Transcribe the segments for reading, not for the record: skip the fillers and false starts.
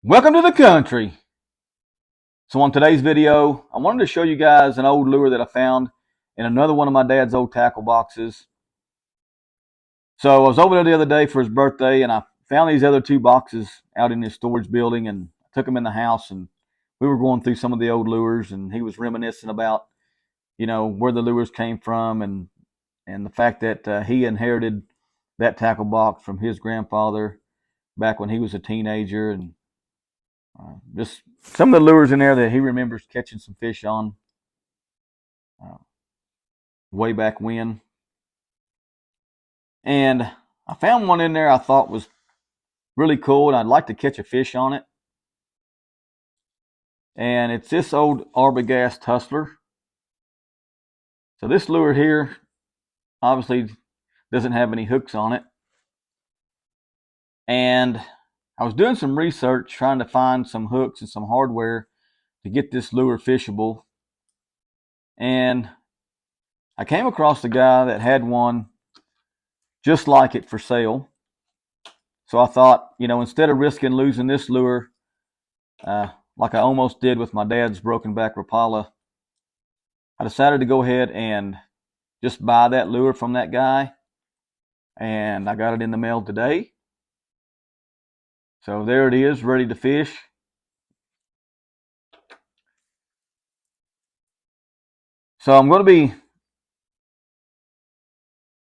Welcome to the country. So on today's video, I wanted to show you guys an old lure that I found in another one of my dad's old tackle boxes. So I was over there the other day for his birthday and I found these other two boxes out in his storage building and I took them in the house and we were going through some of the old lures and he was reminiscing about, where the lures came from and the fact that he inherited that tackle box from his grandfather back when he was a teenager and just some of the lures in there that he remembers catching some fish on uh, way back when. And I found one in there I thought was really cool, and I'd like to catch a fish on it. And it's this old Arbogast Hustler. So this lure here obviously doesn't have any hooks on it. And I was doing some research trying to find some hooks and some hardware to get this lure fishable. And I came across a guy that had one just like it for sale. So I thought, instead of risking losing this lure, like I almost did with my dad's broken back Rapala, I decided to go ahead and just buy that lure from that guy. And I got it in the mail today. So there it is, ready to fish. So I'm going to be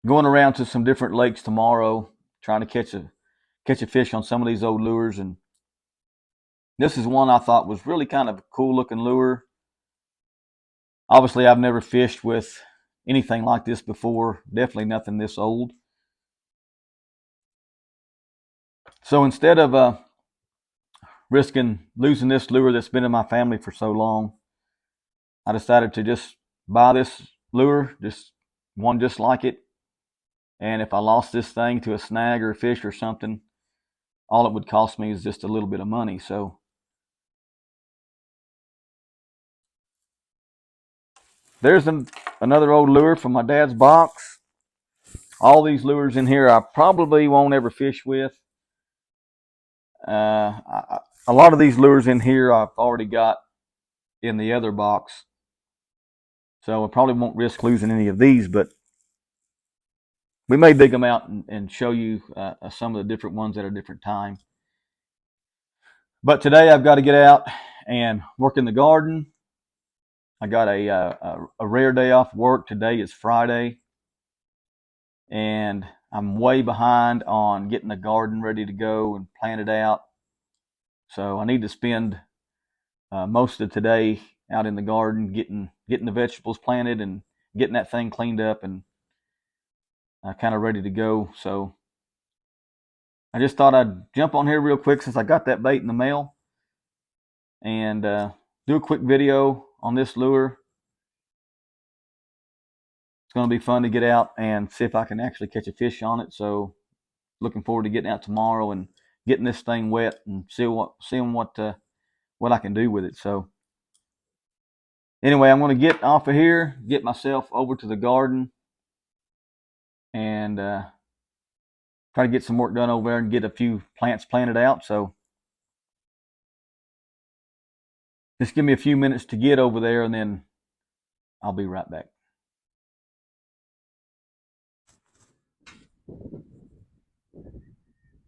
going around to some different lakes tomorrow, trying to catch a fish on some of these old lures. And this is one I thought was really kind of a cool looking lure. Obviously, I've never fished with anything like this before. Definitely nothing this old. So instead of risking losing this lure that's been in my family for so long, I decided to just buy this lure, just one just like it. And if I lost this thing to a snag or a fish or something, all it would cost me is just a little bit of money. So there's another old lure from my dad's box. All these lures in here I probably won't ever fish with. A lot of these lures in here I've already got in the other box. So I probably won't risk losing any of these, but we may dig them out and show you some of the different ones at a different time. But today I've got to get out and work in the garden. I got a rare day off work. Today is Friday, and I'm way behind on getting the garden ready to go and planted out. So I need to spend most of today out in the garden getting the vegetables planted and getting that thing cleaned up and kind of ready to go. So I just thought I'd jump on here real quick since I got that bait in the mail and do a quick video on this lure. It's going to be fun to get out and see if I can actually catch a fish on it. So looking forward to getting out tomorrow and getting this thing wet and seeing what I can do with it. So anyway, I'm going to get off of here, get myself over to the garden, and try to get some work done over there and get a few plants planted out. So just give me a few minutes to get over there, and then I'll be right back.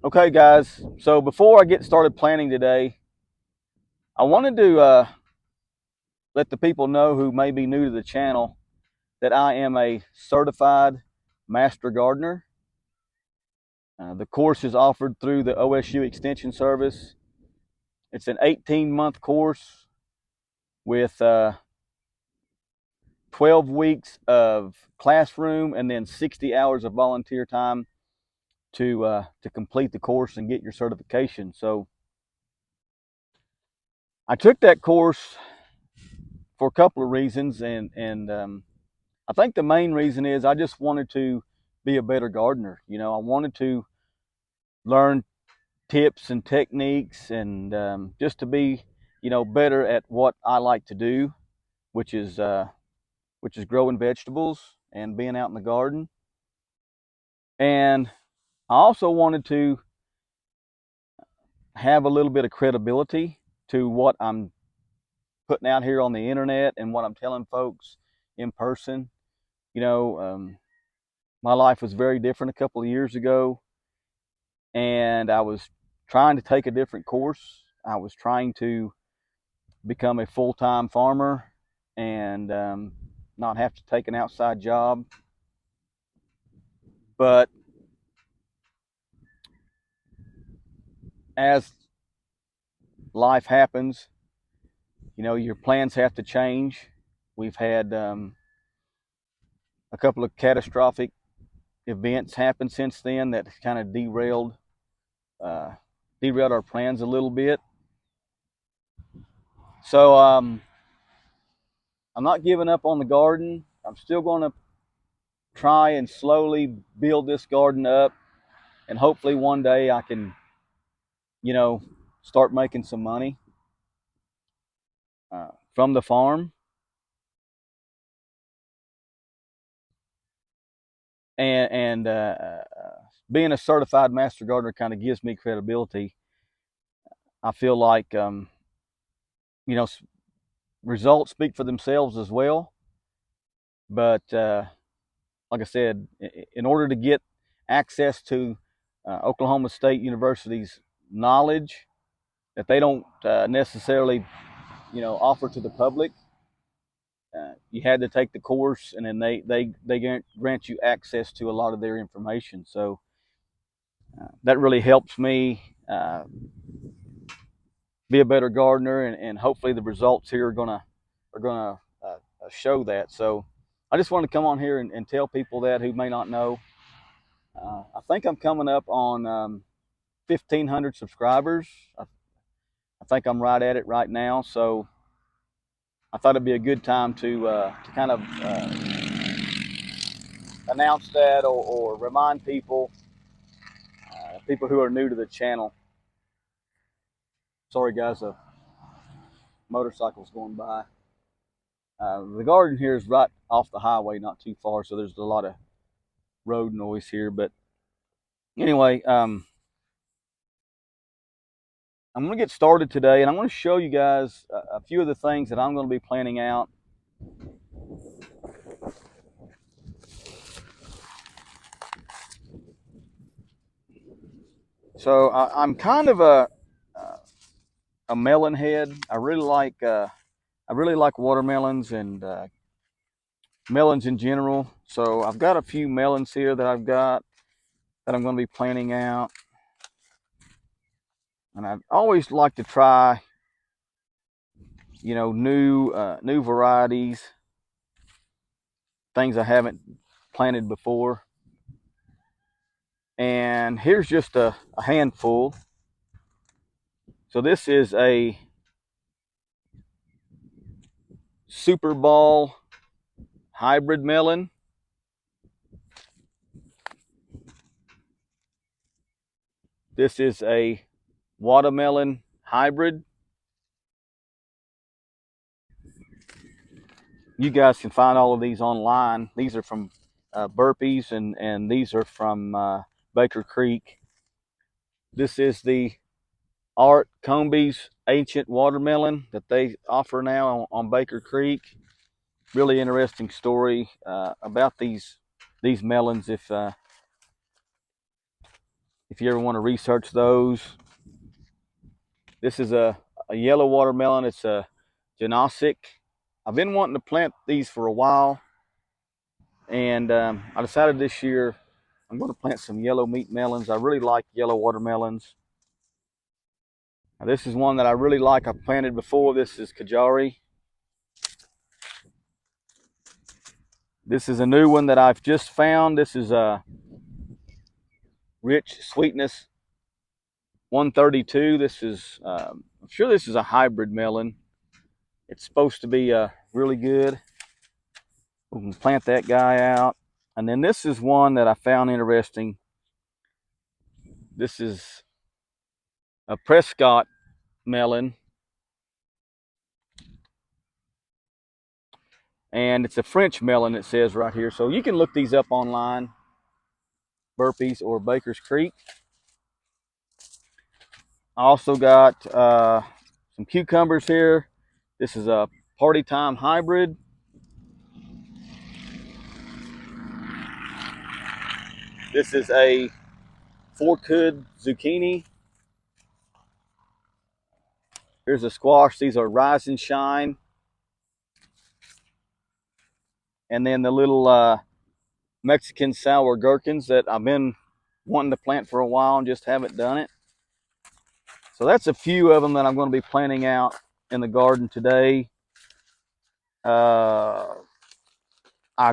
Okay, guys. So before I get started planting today, I wanted to let the people know who may be new to the channel that I am a certified master gardener. The course is offered through the OSU Extension Service. It's an 18-month course with 12 weeks of classroom and then 60 hours of volunteer time to complete the course and get your certification. So I took that course for a couple of reasons, and I think the main reason is I just wanted to be a better gardener. I wanted to learn tips and techniques and just to be, better at what I like to do, which is growing vegetables and being out in the garden. And I also wanted to have a little bit of credibility to what I'm putting out here on the internet and what I'm telling folks in person. You know, my life was very different a couple of years ago, and I was trying to take a different course. I was trying to become a full-time farmer and not have to take an outside job. But as life happens, you know, your plans have to change. We've had a couple of catastrophic events happen since then that kind of uh, derailed our plans a little bit. So I'm not giving up on the garden. I'm still going to try and slowly build this garden up, and hopefully one day I can, you know, start making some money from the farm. And being a certified master gardener kind of gives me credibility. I feel like you know, results speak for themselves as well. But like I said, in order to get access to Oklahoma State University's knowledge that they don't necessarily, you know, offer to the public, you had to take the course, and then they grant you access to a lot of their information. So that really helps me be a better gardener, and hopefully the results here are gonna show that. So I just wanted to come on here and tell people that who may not know. I think I'm coming up on 1,500 subscribers. I think I'm right at it right now. So I thought it'd be a good time to kind of announce that, or remind people, people who are new to the channel. Sorry guys, a motorcycle's going by. The garden here is right off the highway, not too far, so there's a lot of road noise here. But anyway, I'm going to get started today, and I'm going to show you guys a few of the things that I'm going to be planning out. So I'm kind of a melon head. I really like watermelons and melons in general. So I've got a few melons here that I'm going to be planning out, and I've always like to try, you know, new varieties, things I haven't planted before. And here's just a handful. So this is a Super Ball hybrid melon. This is a watermelon hybrid. You guys can find all of these online. These are from Burpees, and these are from Baker Creek. This is the Art Comby's Ancient Watermelon that they offer now on Baker Creek. Really interesting story about these melons. If you ever want to research those, this is a yellow watermelon. It's a Genosic. I've been wanting to plant these for a while, and I decided this year I'm going to plant some yellow meat melons. I really like yellow watermelons. Now, this is one that I really like. I've planted before. This is Kajari. This is a new one that I've just found. This is a Rich Sweetness 132. This is, I'm sure this is a hybrid melon. It's supposed to be really good. We can plant that guy out. And then this is one that I found interesting. This is a Prescott melon. And it's a French melon, it says right here. So you can look these up online, Burpees or Baker's Creek. I also got some cucumbers here. This is a Party Time hybrid. This is a fork hood zucchini. Here's a squash. These are Rise and Shine. And then the little Mexican sour gherkins that I've been wanting to plant for a while and just haven't done it. So that's a few of them that I'm going to be planting out in the garden today. I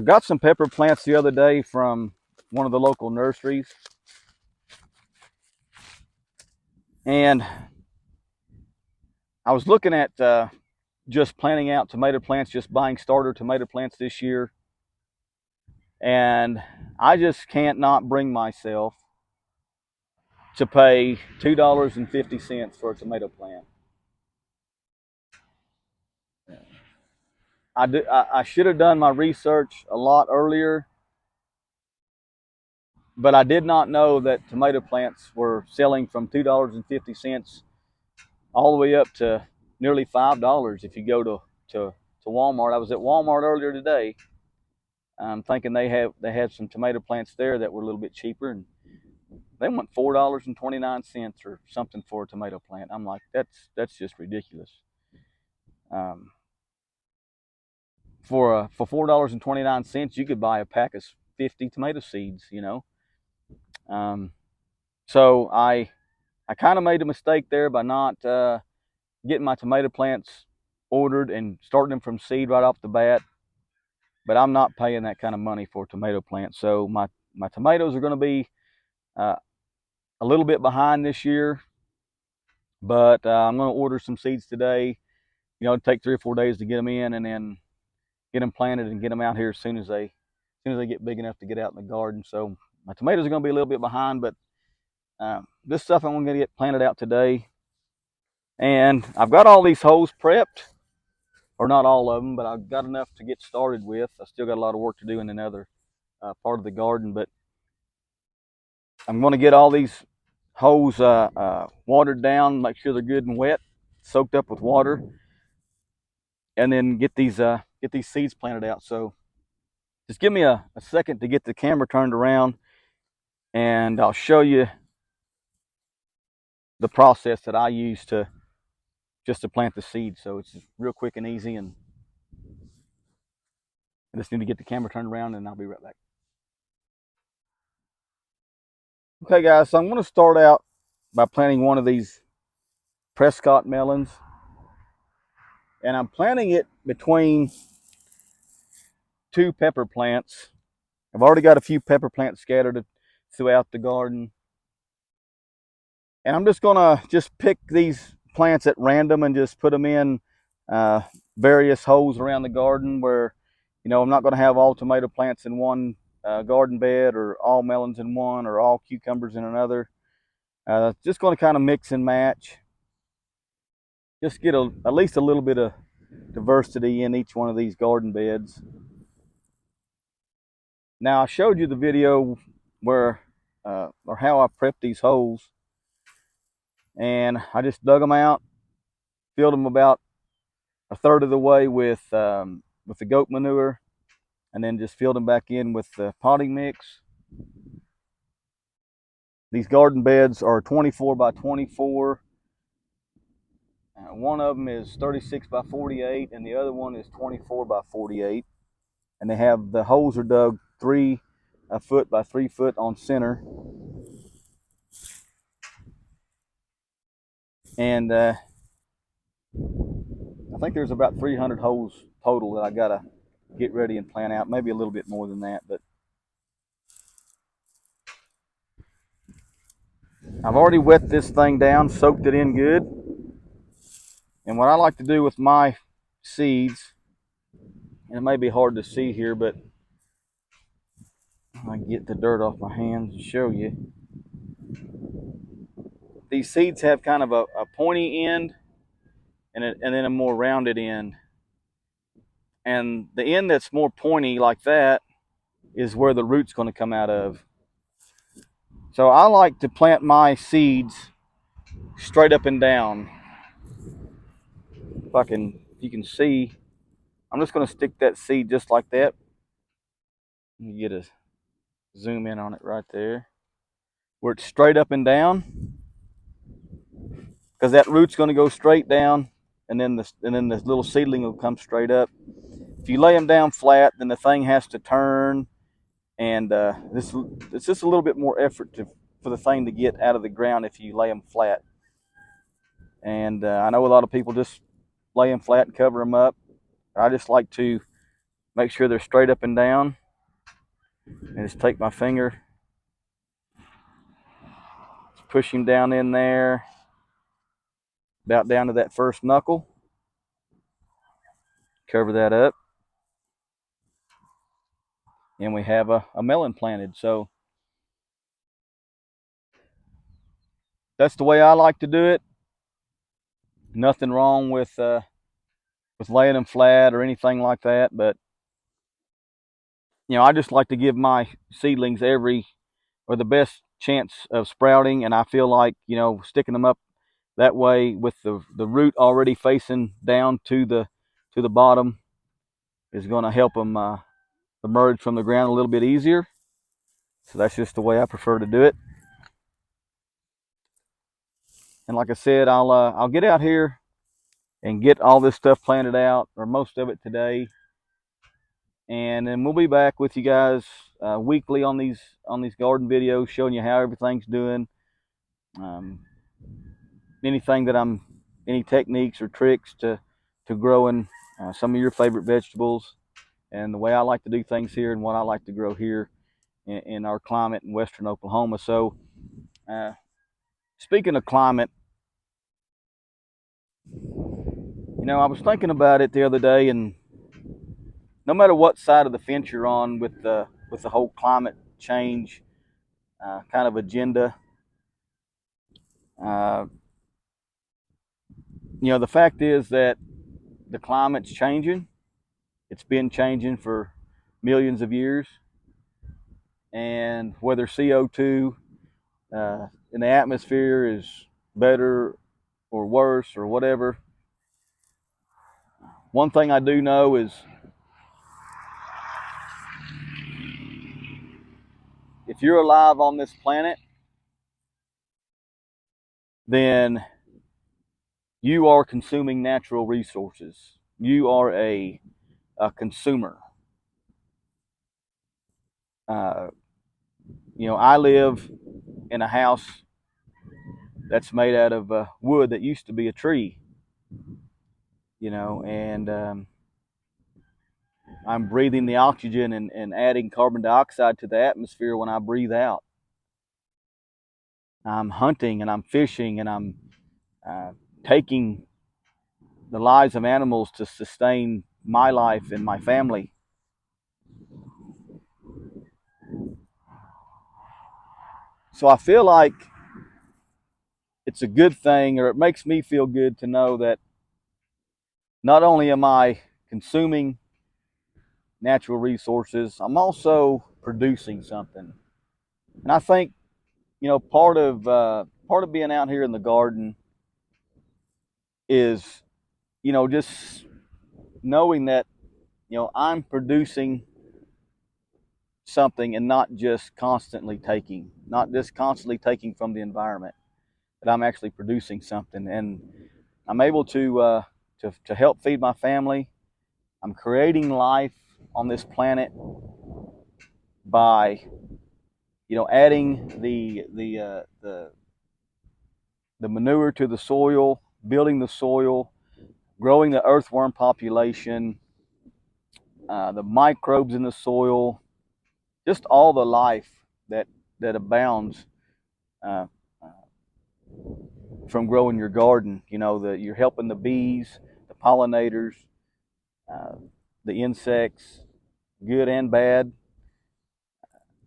got some pepper plants the other day from one of the local nurseries. And I was looking at just planting out tomato plants, just buying starter tomato plants this year. And I just can't not bring myself to pay $2.50 for a tomato plant. I should have done my research a lot earlier, but I did not know that tomato plants were selling from $2.50 all the way up to nearly $5 if you go to Walmart. I was at Walmart earlier today. I'm thinking they had some tomato plants there that were a little bit cheaper, and they want $4.29 or something for a tomato plant. I'm like, that's just ridiculous. Um, for $4.29, you could buy a pack of 50 tomato seeds. Um, so I kind of made a mistake there by not getting my tomato plants ordered and starting them from seed right off the bat. But I'm not paying that kind of money for tomato plants. So my tomatoes are going to be uh, a little bit behind this year, but I'm going to order some seeds today. It'll take 3 or 4 days to get them in, and then get them planted and get them out here as soon as they get big enough to get out in the garden. So my tomatoes are going to be a little bit behind, but this stuff I'm going to get planted out today. And I've got all these holes prepped, or not all of them, but I've got enough to get started with. I still got a lot of work to do in another part of the garden, but I'm going to get all these holes watered down, make sure they're good and wet, soaked up with water, and then get these seeds planted out. So just give me a second to get the camera turned around, and I'll show you the process that I use to plant the seeds. So it's real quick and easy, and I just need to get the camera turned around, and I'll be right back. Okay, guys, so I'm going to start out by planting one of these Prescott melons, and I'm planting it between two pepper plants. I've already got a few pepper plants scattered throughout the garden, and I'm just gonna pick these plants at random and just put them in various holes around the garden where, I'm not going to have all tomato plants in one garden bed, or all melons in one, or all cucumbers in another. Just going to kind of mix and match, just get at least a little bit of diversity in each one of these garden beds. Now, I showed you the video where or how I prepped these holes, and I just dug them out, filled them about a third of the way with the goat manure, and then just filled them back in with the potting mix. These garden beds are 24 by 24. One of them is 36 by 48, and the other one is 24 by 48. And the holes are dug 3 foot by 3 foot on center. And I think there's about 300 holes total that I gotta get ready and plant out. Maybe a little bit more than that, but I've already wet this thing down, soaked it in good. And what I like to do with my seeds, and it may be hard to see here, but I can get the dirt off my hands and show you. These seeds have kind of a pointy end and then a more rounded end. And the end that's more pointy like that is where the root's going to come out of. So I like to plant my seeds straight up and down. If you can see, I'm just going to stick that seed just like that. You get a zoom in on it right there, where it's straight up and down, because that root's going to go straight down, and then this little seedling will come straight up. If you lay them down flat, then the thing has to turn, and it's just a little bit more effort for the thing to get out of the ground if you lay them flat. And I know a lot of people just lay them flat and cover them up. I just like to make sure they're straight up and down, and just take my finger, push him down in there, about down to that first knuckle, cover that up, and we have a melon planted. So that's the way I like to do it. Nothing wrong with laying them flat or anything like that, but I just like to give my seedlings the best chance of sprouting, and I feel like sticking them up that way with the root already facing down to the bottom is going to help them emerge from the ground a little bit easier. So that's just the way I prefer to do it. And like I said, I'll get out here and get all this stuff planted out, or most of it today, and then we'll be back with you guys weekly on these garden videos, showing you how everything's doing. Anything that any techniques or tricks to growing some of your favorite vegetables, and the way I like to do things here, and what I like to grow here in our climate in western Oklahoma. So speaking of climate, I was thinking about it the other day, and no matter what side of the fence you're on with the whole climate change kind of agenda, uh, the fact is that the climate's changing. It's been changing for millions of years, and whether CO2 in the atmosphere is better or worse or whatever, one thing I do know is if you're alive on this planet, then you are consuming natural resources. You are a consumer. Uh, I live in a house that's made out of wood that used to be a tree, and I'm breathing the oxygen and adding carbon dioxide to the atmosphere when I breathe out. I'm hunting and I'm fishing and I'm taking the lives of animals to sustain my life and my family. So I feel like it's a good thing, or it makes me feel good to know that not only am I consuming natural resources, I'm also producing something. And I think, part of being out here in the garden is, just knowing that, I'm producing something and not just constantly taking from the environment, that I'm actually producing something, and I'm able to help feed my family. I'm creating life on this planet by, adding the manure to the soil, building the soil, growing the earthworm population, the microbes in the soil, just all the life that abounds uh, from growing your garden. You're helping the bees, the pollinators, uh, the insects, good and bad.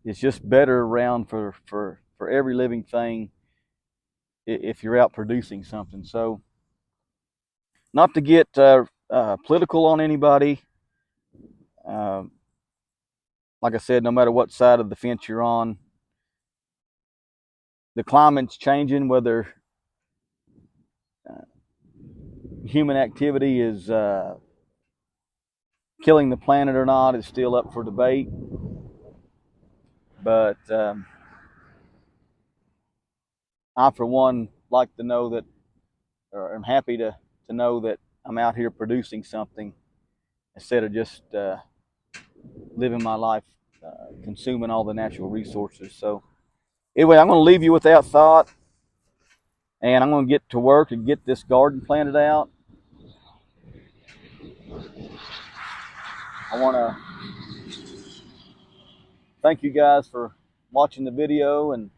It's just better around for every living thing if you're out producing something. So, not to get political on anybody, uh, like I said, no matter what side of the fence you're on, the climate's changing, whether human activity is killing the planet or not is still up for debate. But I, for one, like to know that, or I'm happy to know that I'm out here producing something instead of just living my life consuming all the natural resources. So anyway, I'm going to leave you with that thought, and I'm going to get to work and get this garden planted out. I want to thank you guys for watching the video, and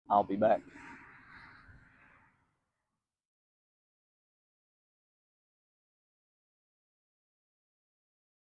I'll be back.